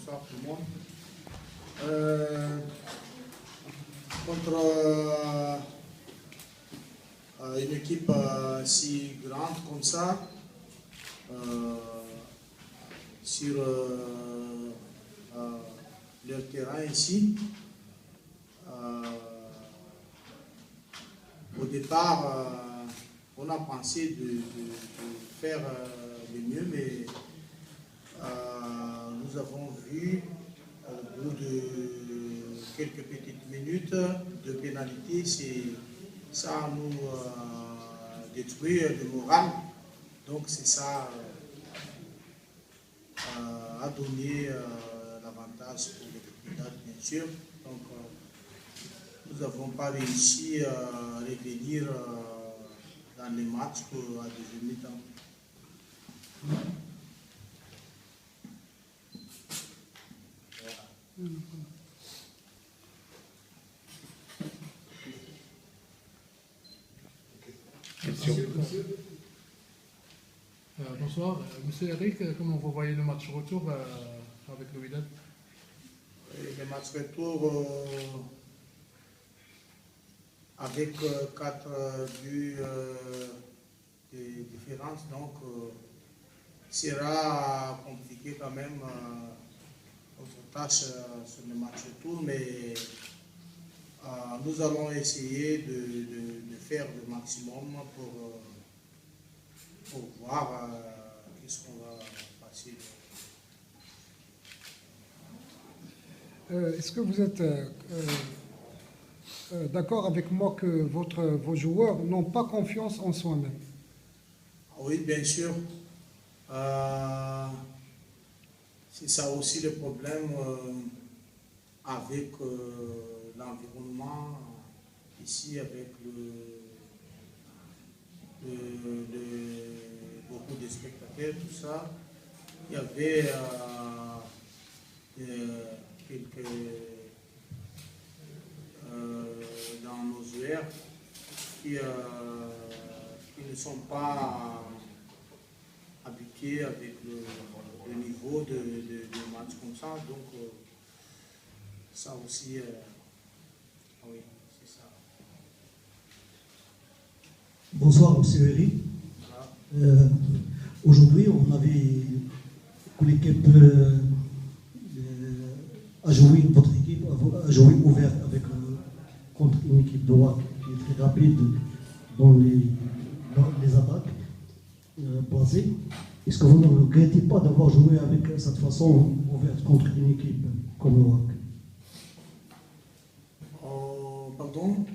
bonsoir tout le monde. Contre une équipe si grande comme ça, sur leur terrain ici, au départ, on a pensé de faire le mieux, mais nous avons vu au bout de quelques petites minutes de pénalité, ça nous détruit le moral. Donc c'est ça a donné l'avantage pour les candidats, bien sûr. Donc nous n'avons pas réussi à revenir dans les matchs pour la deuxième mi-temps. Bonsoir. Monsieur Eric, comment vous voyez le match retour avec le Wydad? Le match retour avec 4 buts de différence, donc sera compliqué quand même notre tâche sur le match retour, mais nous allons essayer de faire le maximum pour voir qu'est-ce qu'on va passer. Est-ce que vous êtes d'accord avec moi que vos joueurs n'ont pas confiance en soi-même? Oui, bien sûr. C'est ça aussi le problème avec l'environnement ici, avec beaucoup de spectateurs, tout ça. Il y avait quelques dans nos joueurs qui ne sont pas habitués avec le niveau de match comme ça. Donc ça aussi, oui, c'est ça. Bonsoir, monsieur Eric. Aujourd'hui, on a vu que l'équipe a joué, votre équipe a joué ouvert contre une équipe de Wack qui est très rapide dans les attaques passées. Est-ce que vous ne regrettez pas d'avoir joué avec cette façon ouverte contre une équipe comme le Wack? Pardon?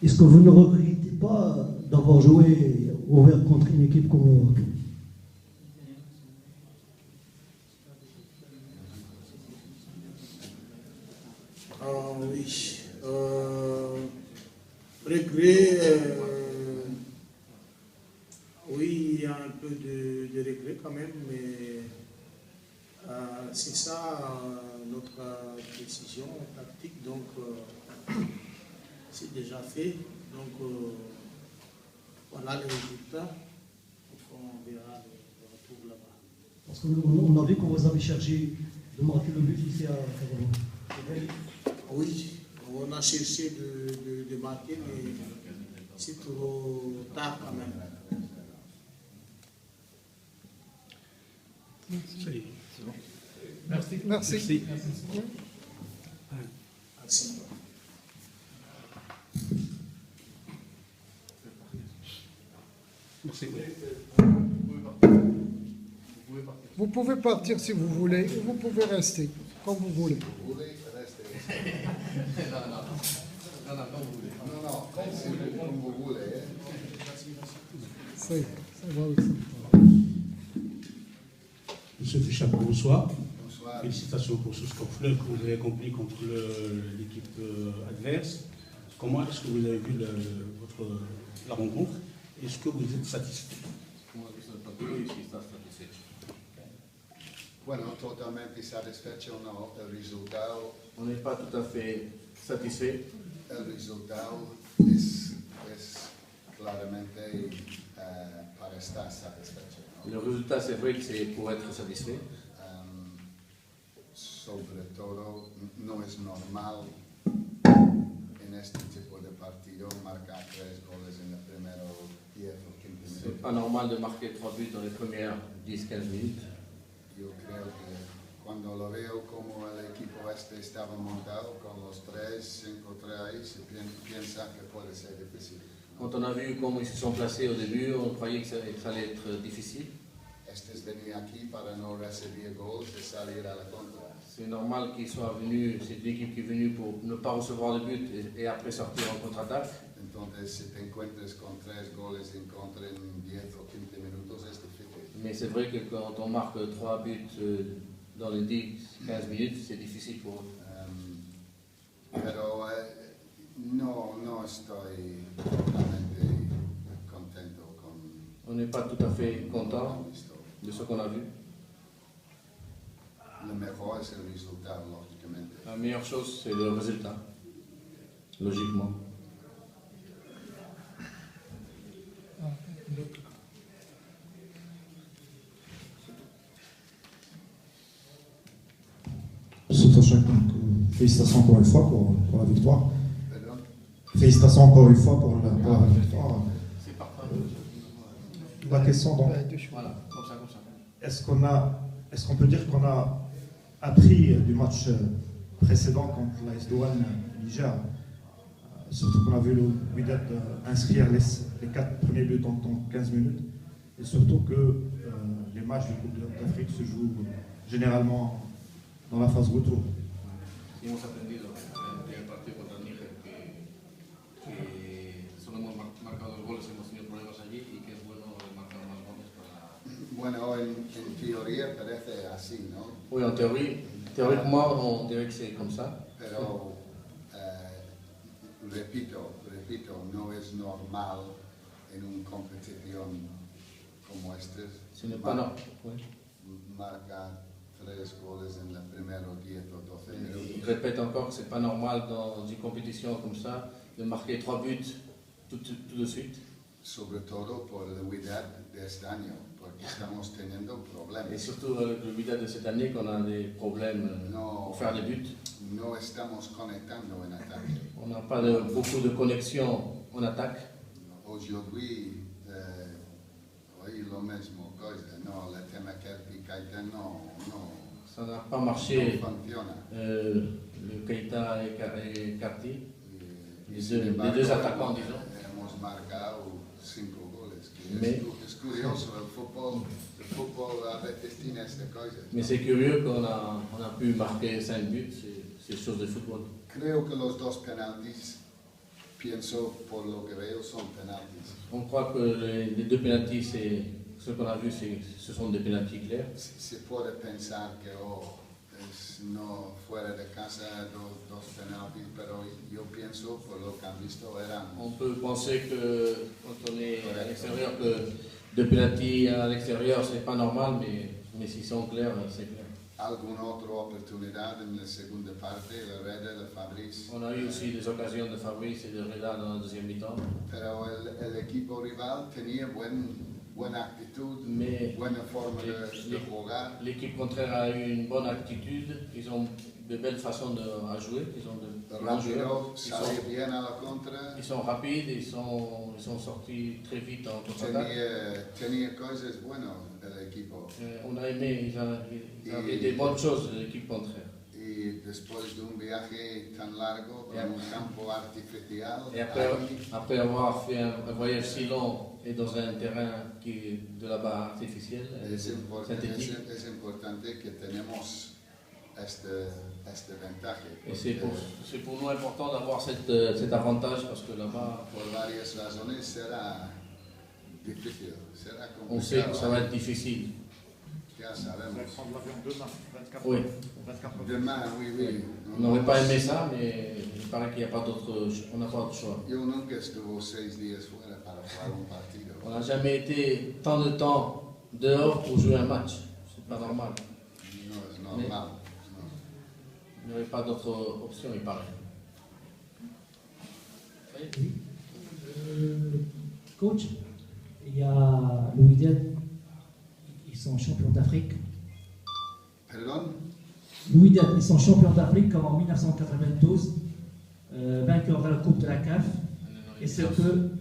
Est-ce que vous ne regrettez pas d'avoir joué ouvert contre une équipe comme le Wack? Oui. Regret, oui, il y a un peu de regret quand même, mais c'est ça notre décision tactique, donc c'est déjà fait. Donc voilà le résultat, on verra le retour là-bas. Parce qu'on a vu que vous avez cherché de marquer le but ici à Clermont. Oui, on a cherché de marquer, mais c'est trop tard quand même. C'est bon. Merci. Merci. Merci. Merci. Merci. Vous pouvez partir si vous voulez, ou vous pouvez rester, comme vous voulez. Vous voulez rester? Non, comme vous voulez. Ça va aussi. Monsieur Fichap, bonsoir. Bonsoir. Félicitations pour ce score fleuve que vous avez accompli contre l'équipe adverse. Comment est-ce que vous avez vu la rencontre? Est-ce que vous êtes satisfait? Bueno, totalmente satisfecho, no, el resultado. On n'est pas tout à fait satisfait. El resultado es claramente para estar satisfecho, ¿no? Le résultat, c'est vrai que c'est pour être satisfait. todo no es normal en este tipo de partido marcar 3 goles en el primero 10 o 15 C'est minutos. pas normal de marquer 3 buts dans les premières 10-15 minutes. Yo creo que cuando lo veo como el equipo este estaba montado con los 3, 5-3 ahí, se piensa que puede ser difícil. Quand on a vu comment ils se sont placés au début, on croyait que ça allait être difficile. Estes venían aquí para no recibir goles y salir a la contra. C'est normal qu'ils soient venus, c'est une équipe qui est venue pour ne pas recevoir de but et après sortir en contre-attaque. Entonces, si te encuentres con 3 goles en contra en 10 o 15 minutos, es difícil. Mais c'est vrai que quand on marque 3 buts dans les 10-15 minutes, c'est difficile pour eux. Pero no estoy totalmente contento con On n'est pas tout à fait content con esto. de ce qu'on a vu. Lo mejor es el resultado, lógicamente. La meilleure chose, c'est le résultat, logiquement. Ah, d'autres. Tout à chacun. Félicitations encore une fois pour la victoire. Perdón. Félicitations encore une fois pour la victoire. C'est parfait. La question donc, Voilà, comme ça, comme ça. est-ce qu'on peut dire qu'on a appris du match précédent contre l'AS Douanes Niger, surtout qu'on a vu le Wydad inscrire les 4 premiers buts en 15 minutes, et surtout que les matchs de Coupe d'Afrique se jouent généralement dans la phase retour. Y hemos aprendido en el partido contra Níger que solo hemos marcado 2 goles, hemos tenido problemas allí y que es bueno marcar más goles para... Bueno, en teoría parece así, ¿no? Oui, en théorie, théoriquement, on dirait que c'est comme ça. Pero, repito, no es normal en una competición como esta Ce n'est pas normal. Oui. marcar 3 goles en los primeros 10 o 12 Je minutos. répète encore que c'est pas normal dans une compétition comme ça de marquer 3 buts tout de suite. Sobre todo por el Wydad de este año, porque estamos teniendo Et problemas. surtout avec le Wydad de cette année qu'on a des problèmes No, pour faire des buts. no estamos conectando en ataque. On n'a pas beaucoup de connexion en attaque. Aujourd'hui, oí lo mismo, cosa, no, la tema Kerpi Kaita no Ça n'a pas marché. funciona. Le Keita et Carti, Y les sin deux embargo, attaquants, disons. hemos marcado 5 goles, que Mais- es curioso, el fútbol a veces tiene esta cosa. Mais c'est curieux qu'on a pu marquer 5 buts, c'est chose de football. Creo que los 2 penaltis, pienso por lo que veo, son penaltis. On croit que les 2 pénaltys, ce qu'on a vu, ce sont des pénaltys clairs. Se puede pensar que es no fuera de casa 2 penaltis, pero yo pienso por lo que han visto eran On peut penser que quand on est à l'extérieur, que 2 pénaltys à l'extérieur, c'est pas normal, mais s'ils sont clairs, c'est clair. alguna otra oportunidad en la segunda parte, la Reda, la Fabrice, On a eu aussi des occasions de Fabrice et de Reda dans la deuxième mi-temps, pero el equipo rival tenía buena actitud, mais buena forma de jugar. l'équipe contraire a eu une bonne attitude, ils ont de belles façons à jouer, ils ont de grands joueurs, Rápido, salió bien a la contra, ils sont rapides, ils sont sortis très vite en contre-attaque. tenía cosas buenas el equipo. On a aimé, ils avaient des bonnes choses, l'équipe contraire. Y después de un viaje tan largo, Yeah. con un campo artificial, Et après avoir fait un voyage si long et dans un terrain qui est de là-bas artificiel, synthétique, es importante que tenemos este ventaja. et c'est porque pour nous important d'avoir cet avantage parce que là-bas, por varias razones será difícil, será on sait que ça va complicado. être difficile. Ya sabemos. prendre l'avion demain, 24 Oui, 24 Demain, oui. on n'aurait pas aimé ça, mais il paraît qu'il n'y a pas d'autre, on n'a pas d'autre choix. Yo nunca estuve 6 días fuera para jugar un partido. On n'a jamais été tant de temps dehors pour jouer un match. C'est pas normal. No es normal. no. Il n'y avait pas d'autre option, il paraît. Oui. Coach, il y a le Wydad, ils sont champions d'Afrique. Perdón, Le Wydad, ils sont champions d'Afrique comme en 1992, vainqueurs de la Coupe de la CAF. Et ce que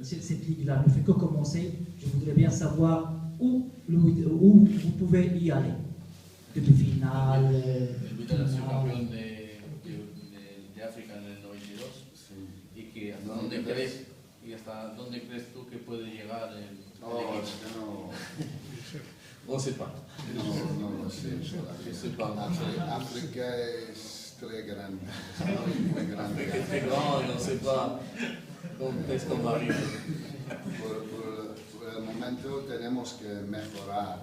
cette ligue-là ne fait que commencer, je voudrais bien savoir où vous pouvez y aller. Demi-finale. El Wydad ha sido campeón de África en el 92 y que hasta dónde crees tú que puede llegar el equipo. Es que no, On ne sait pas. no lo sé. Je sais pas. África es très grande. Es muy grande. Afrique est très grand et on ne sait pas est-ce qu'on va arriver. Por el momento tenemos que mejorar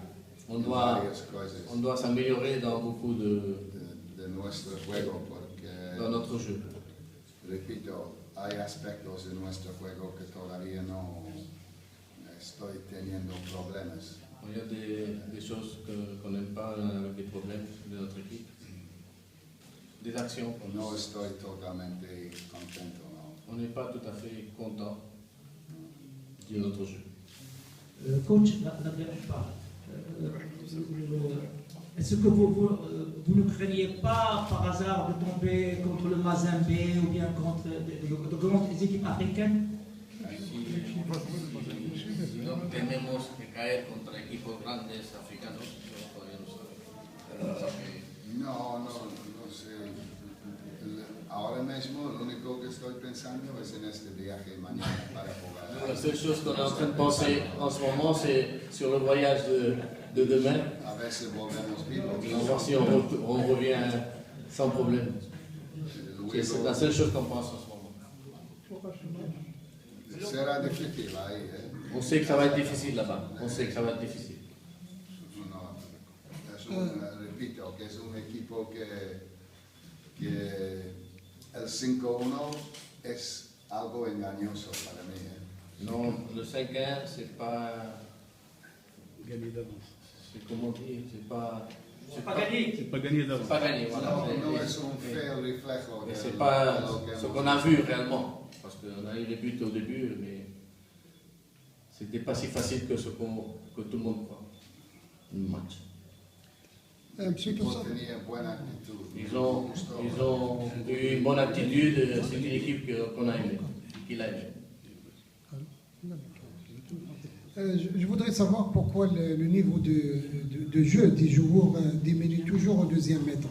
On doit, varias cosas on doit s'améliorer dans beaucoup de nuestro juego porque, dans notre jeu. repito, hay aspectos de nuestro juego que todavía no estoy teniendo problemas. Il y a des choses qu'on n'aime pas avec les problèmes de notre équipe. Des actions. No estoy totalmente contento, ¿no? On n'est pas tout à fait content de notre jeu. Coach, la dernière part. Est-ce que vous ne craignez pas par hasard de tomber contre le Mazembe ou bien contre de grandes équipes africaines? Si no tememos que caer contra equipos grandes africanos, todavía no sabemos. No sé. Ahora mismo lo único que estoy pensando es en este viaje mañana para jugar. La seule chose qu'on est en train de penser en ce moment, c'est sur le voyage de demain. A ver si volvemos vivos. On va voir si on revient sans problème. C'est la seule chose qu'on pense en ce moment. Será difícil ahí, ¿eh? On sait que ça va être difficile là-bas. On sait que ça va être difficile. Repito, que es un equipo que el 5-1 es algo engañoso para mí. Non, le 5-1, c'est pas Gagné d'avance. c'est comment dire, c'est pas gagné. C'est pas gagné d'avance. C'est pas gagné, voilà. No es un feo reflejo Et de c'est pas lo que ce hemos qu'on a vu réellement. Parce qu'on a eu les buts au début, mais c'était pas si facile que ce que tout le monde croit. Le match. Monsieur Toussaint. tenía buena actitud. Ils ont eu une bonne attitude, c'est une équipe qu'on a aimée, qu'il a aimée. Je voudrais savoir pourquoi le niveau de jeu des joueurs diminue toujours au deuxième mi-temps.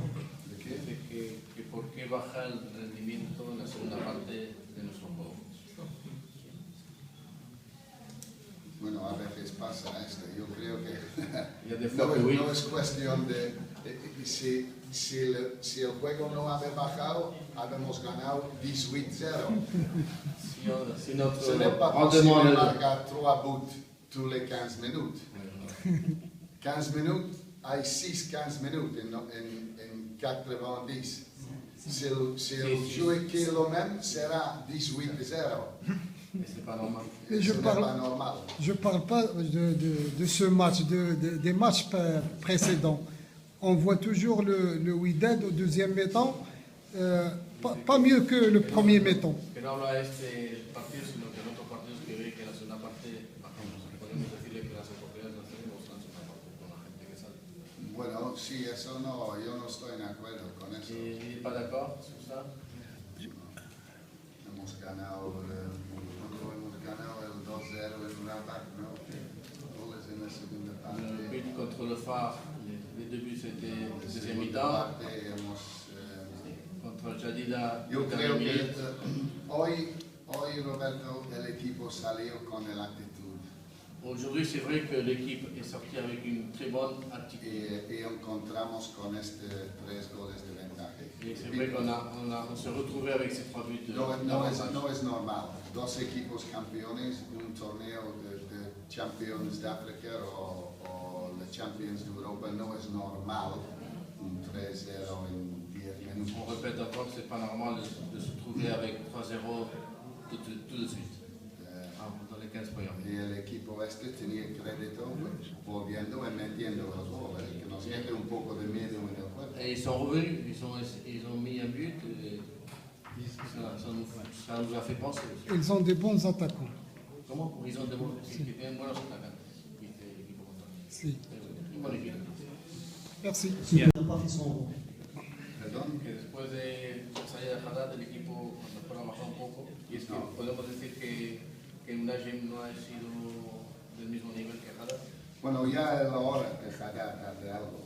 Que por qué baja el rendimiento en la segunda parte de nuestro juego. Bueno, a veces pasa esto. Yo creo que Il y a des fois que oui. no es cuestión de si el juego no había bajado, habíamos ganado 18-0. Si notre Ce n'est pas rendement possible de marquer 3 buts tous les 15 minutes. 15 minutes, hay 6-15 minutes en 90. Si el jeu qui est le même, sera 18-0. Mais c'est pas normal. Et Ce n'est pas normal. je parle pas de ce match, des matchs précédents. On voit toujours le Wydad au deuxième mi-temps, pas mieux que le premier mi-temps. Que no habla de este partido, sino que en otros partidos que ve que la segunda parte bajamos. Podemos decirle que las oportunidades las tenemos en la segunda parte con la gente que sale. Bueno, sí, eso no, yo no estoy de acuerdo con eso. Il n'est pas d'accord sur ça. Hemos ganado el 2-0 en Rabat, ¿no? Goles en la segunda parte. Le but contre le Phare, les deux buts c'était En la deuxième segunda mi-temps. parte hemos... Contre Jadida, yo creo que minutes. hoy, Roberto, el equipo salió con la actitud. Aujourd'hui, c'est vrai que l'équipe est sortie avec une très bonne attitude. Y encontramos con este 3 goles de ventaja. Et c'est vrai qu'on s'est retrouvé avec ces 3 buts. No es normal. 2 equipos campeones, un torneo de Champions de África o la Champions de Europa, no es normal un 3-0 en 10 minutos. On répète encore que c'est pas normal de se trouver avec 3-0 tout de suite. Dans les 15 premières minutes. Y el equipo este tenía crédito volviendo y metiendo los goles, que nos mete un poco de miedo en el juego. Et ils sont revenus, ils ont mis un but. Et ça nous a fait penser aussi. Ils ont des bons attaquants. Comment? Ils ont des bons attaquants. Si. Une bonne équipe. Merci. Il n'a pas fait son. Perdón. Que después de salir de Haddad el equipo mejoraba un poco y es que podemos decir que Najim no ha sido del mismo nivel que Haddad. Bueno, ya es la hora que Haddad hace algo.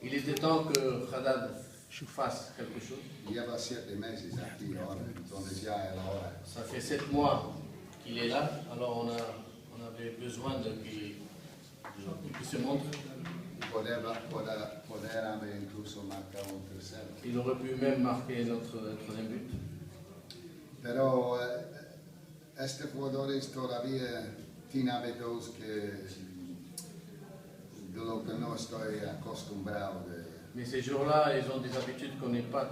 Il était temps que Haddad fasse quelque chose. Lleva 7 meses aquí ahora, entonces ya es la hora. Ça fait 7 mois qu'il est là, alors on avait besoin qu'il se montre. Poder haber incluso marcado un tercero. Il aurait pu même marquer notre troisième but. Pero este jugador todavía tiene hábitos de lo que no estoy acostumbrado de. Mais ces jours-là, ils ont des habitudes qu'on n'est pas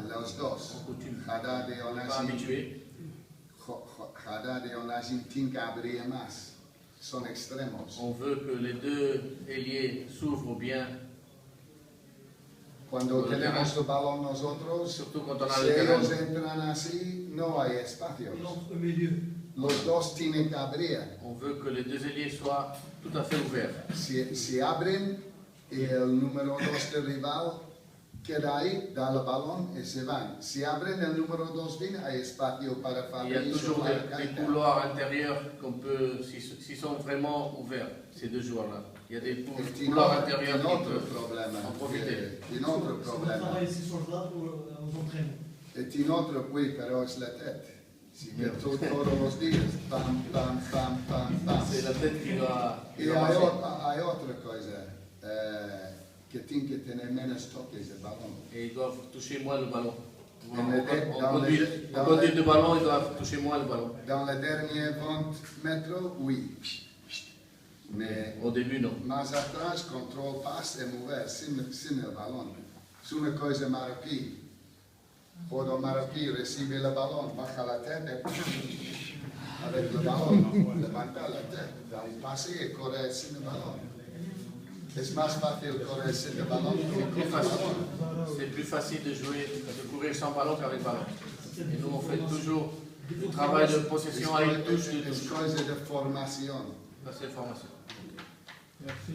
Los dos, en coutume, Haddad y on n'est pas habitué. Haddad y Onashim tienen que abrir más. Son extremos. On veut que les deux ailiers s'ouvrent bien. Cuando tenemos el balón nosotros, Surtout quand on a si le terrain. ellos entran así, no hay espacios. Los dos tienen que abrir. On veut que les deux ailiers soient tout à fait ouverts. Si abren y el número 2 del rival queda ahí, da el balón y se van. Si abren el número 2 bien, hay espacio para Il y a Fabrice. toujours des couloirs intérieurs qu'on peut, s'ils sont vraiment ouverts, ces deux joueurs-là. Il y a des couloirs intérieurs qui peuvent en profiter. Tiene otro problema. E tiene otro qui, però es la tête. Si que todos los días, pam, pam, pam, pam, pam. C'est la tête qui doit. Y hay otra cosa, que tiene que tener menos toques de balón. Et ils doivent toucher moins le ballon. Dans En conduite de ballon, ils doivent toucher moins le ballon. Dans les derniers 20 mètres, oui. Mais au début, non. Más atrás, contrôle, passe et mover sin el balón. Es una cosa marroquí. Cuando marroquí recibe el balón, baja la tête avec le ballon, levanta la tête, da un pase y corre sin el balón. Es más fácil correr sin el balón que con el balón. C'est plus facile de jouer, de courir sans ballon qu'avec ballon. Et nous, on fait toujours du travail de possession avec touche de touche. Es cosa de formación. Ça, c'est formation.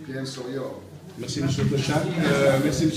Pienso yo. Merci, M. Tochak. Merci, M.